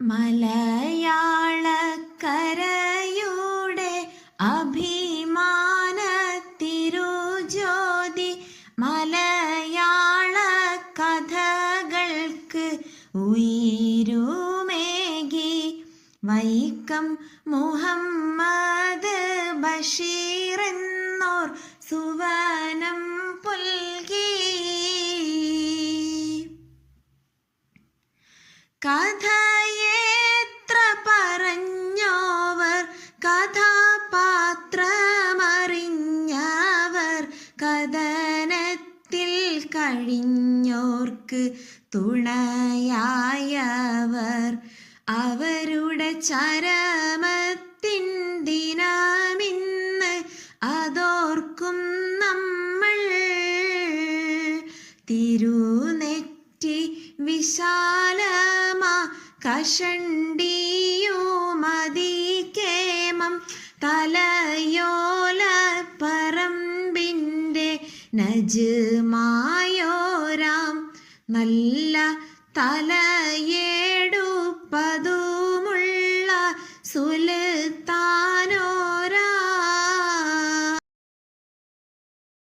മലയാളക്കരയുടെ അഭിമാന തിരുജ്യോതി മലയാള കഥകൾക്ക് ഉയിരുമേകി വൈക്കം മുഹമ്മദ് ബഷീർ എന്നോർ സുവനം പുൽകി. കഥയെത്ര പറഞ്ഞോവർ കഥാപാത്രമറിഞ്ഞവർ കഥനത്തിൽ കഴിഞ്ഞോർക്ക് തുണയായവർ അവരുടെ ചരമത്തിൻ ദിനമിന്ന് അതോർക്കും നമ്മൾ. തിരുനെറ്റി വിശാലമാ കഷണ്ടിയുമതികേമം തലയോല പറമ്പിൻ്റെ നജ്മായോരാം നല്ല തലയേടുപ്പതുമുള്ള സുല